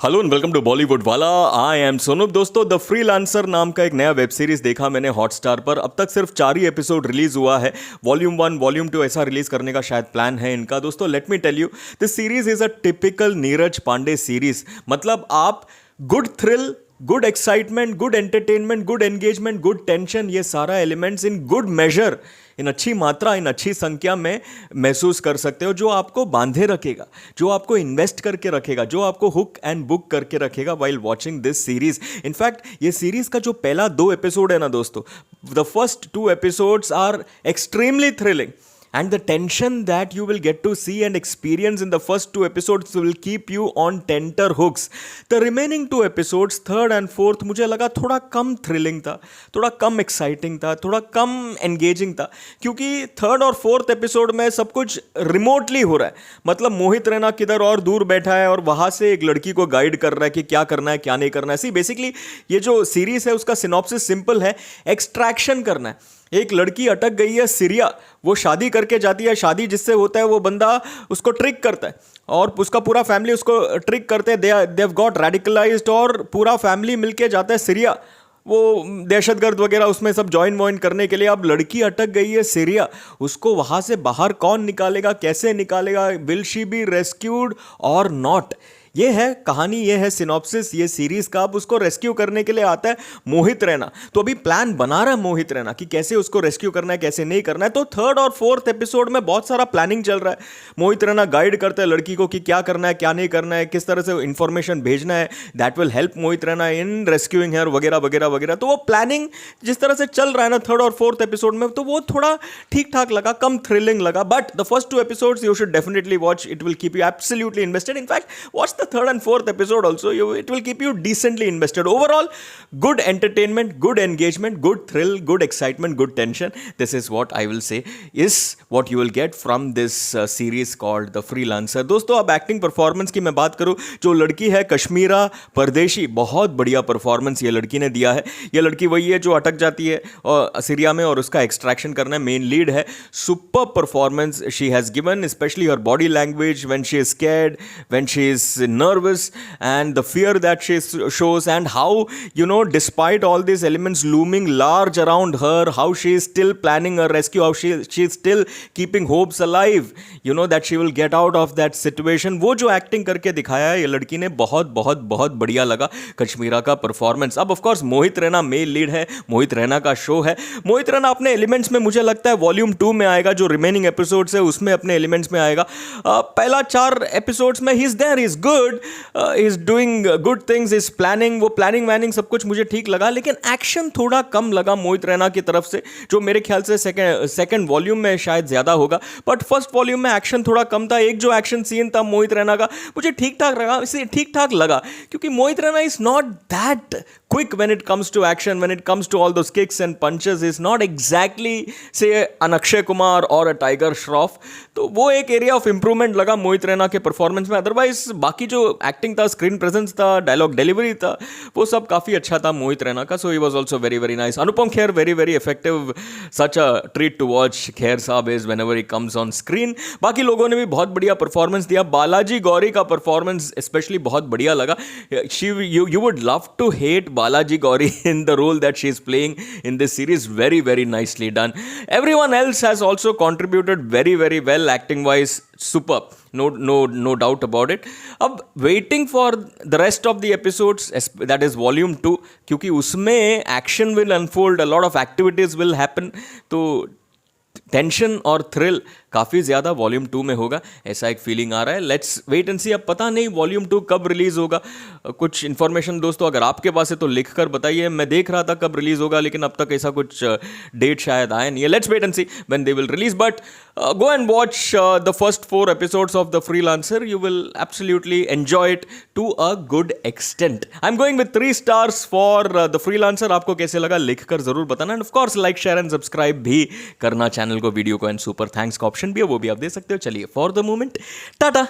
Hello and welcome to Bollywood वाला। I am Sonu. दोस्तों, the freelancer नाम का एक नया वेब सीरीज देखा मैंने हॉटस्टार पर। अब तक सिर्फ 4 ही एपिसोड रिलीज हुआ है। वॉल्यूम 1 वॉल्यूम 2 ऐसा रिलीज करने का शायद प्लान है इनका। दोस्तों, let me tell you, this series is a typical Neeraj Pandey series. मतलब आप good thrill, good excitement, good entertainment, good engagement, good tension, ये सारा elements in good measure, in अच्छी मात्रा, इन अच्छी संख्या में महसूस कर सकते हो, जो आपको बांधे रखेगा, जो आपको इन्वेस्ट करके रखेगा, जो आपको हुक एंड बुक करके रखेगा while watching this series. In fact ये सीरीज का जो पहला 2 एपिसोड है ना दोस्तों, the first 2 episodes are extremely thrilling. And the tension that you will get to see and experience in the first 2 episodes will keep you on tenter hooks. The remaining 2 episodes, third and fourth, मुझे लगा थोड़ा कम thrilling था, थोड़ा कम exciting था, थोड़ा कम engaging था, क्योंकि third और फोर्थ एपिसोड में सब कुछ रिमोटली हो रहा है। मतलब मोहित रैना किधर और दूर बैठा है और वहाँ से एक लड़की को गाइड कर रहा है कि क्या करना है क्या नहीं करना है। सी बेसिकली ये जो सीरीज है उसका सिनॉप्सिस सिंपल है, एक्सट्रैक्शन करना है। एक लड़की अटक गई है सीरिया, वो शादी करके जाती है, शादी जिससे होता है वो बंदा उसको ट्रिक करता है और उसका पूरा फैमिली उसको ट्रिक करते हैं, दे हैव गॉट रेडिकलाइज्ड और पूरा फैमिली मिलके जाता है सीरिया, वो दहशतगर्द वगैरह उसमें सब ज्वाइन करने के लिए। अब लड़की अटक गई है सीरिया, उसको वहाँ से बाहर कौन निकालेगा, कैसे निकालेगा, विल शी बी रेस्क्यूड और नॉट। ये है कहानी, ये है सिनॉप्सिस ये सीरीज का। अब उसको रेस्क्यू करने के लिए आता है मोहित रैना। तो अभी प्लान बना रहा है मोहित रैना कि कैसे उसको रेस्क्यू करना है, कैसे नहीं करना है। तो थर्ड और फोर्थ एपिसोड में बहुत सारा प्लानिंग चल रहा है। मोहित रैना गाइड करता है लड़की को कि क्या करना है क्या नहीं करना है, किस तरह से इंफॉर्मेशन भेजना है, that will help Mohit Raina in rescuing her, वगैरह वगैरह वगैरह। तो वो प्लानिंग जिस तरह से चल रहा है ना थर्ड और फोर्थ एपिसोड में, तो वो थोड़ा ठीक ठाक लगा, कम थ्रिलिंग लगा। But the first 2 episodes you should definitely watch, it will keep you absolutely invested. In fact watch the third and fourth episode also, it will keep you decently invested. Overall, good entertainment, good engagement, good thrill, good excitement, good tension. This is what I will say is what you will get from this series called The Freelancer. दोस्तों, अब acting performance की मैं बात करूं, जो लड़की है कश्मीरा परदेशी, बहुत बढ़िया परफॉर्मेंस ये लड़की ने दिया है। ये लड़की वही है जो अटक जाती है और सीरिया में और उसका एक्सट्रैक्शन करना मेन लीड है। Super performance she has given, specially her body language when she is scared, when she is nervous, and the fear that she shows, and how, you know, despite all these elements looming large around her, how she is still planning a rescue, how she is still keeping hopes alive, you know, that she will get out of that situation. वो जो acting करके दिखाया है ये लड़की ने, बहुत बहुत बहुत बढ़िया लगा कश्मीरा का परफॉर्मेंस। अब of course Mohit Raina male lead है, मोहित रैना का शो है। मोहित रैना अपने एलिमेंट्स में मुझे लगता है वॉल्यूम 2 में आएगा, जो रिमेनिंग एपिसोड्स है उसमें अपने एलिमेंट्स में आएगा। पहला 4 एपिसोड्स में ही is there, is good, is doing good things, is planning, वो प्लानिंग वैनिंग सब कुछ मुझे ठीक लगा, लेकिन एक्शन थोड़ा कम लगा मोहित रैना की तरफ से, जो मेरे ख्याल से सेकंड वॉल्यूम में शायद ज्यादा होगा। बट फर्स्ट वॉल्यूम में एक्शन थोड़ा कम था। एक जो एक्शन सीन था मोहित रैना का, मुझे ठीक ठाक लगा, इसे ठीक ठाक लगा, क्योंकि Mohit Raina is not that quick when it comes to action, when it comes to all those kicks and punches, is not exactly say an Akshay Kumar or a Tiger Shroff. तो वो एक एरिया ऑफ इंप्रूवमेंट लगा मोहित रैना के performance में। Otherwise बाकी जो acting था, screen presence था, डायलॉग डिलीवरी था, वो सब काफी अच्छा था मोहित रैना का। So he was also very very nice. Anupam Kher very very effective, such a treat to watch Kher sahab is whenever he comes on screen. बाकी लोगों ने भी बहुत बढ़िया परफॉर्मेंस दिया। बालाजी गौरी का परफॉर्मेंस स्पेशली बहुत बढ़िया लगा। You would love to hate Balaji Gauri in the role that she is playing in this series. Very, very nicely done. Everyone else has also contributed very, very well acting wise. Superb. No doubt about it. अब waiting for the rest of the episodes, that is volume 2, क्योंकि उसमें action will unfold, a lot of activities will happen. तो tension और thrill काफ़ी ज़्यादा volume 2 में होगा, ऐसा एक फीलिंग आ रहा है। लेट्स वेट एंड सी। अब पता नहीं वॉल्यूम 2 कब रिलीज़ होगा। कुछ इन्फॉर्मेशन दोस्तों अगर आपके पास है तो लिख कर बताइए। मैं देख रहा था कब रिलीज़ होगा, लेकिन अब तक ऐसा कुछ डेट शायद आया नहीं है। Let's wait and see when they will release. But go and watch the first 4 episodes of the freelancer, you will absolutely enjoy it to a good extent. I am going with 3 stars for the freelancer. आपको कैसे लगा लिख कर जरूर बताना, and of course like share and subscribe भी करना channel को, वीडियो को, एंड सुपर थैंक्स का ऑप्शन भी है, वो भी आप दे सकते हो। चलिए फॉर द मोमेंट टाटा।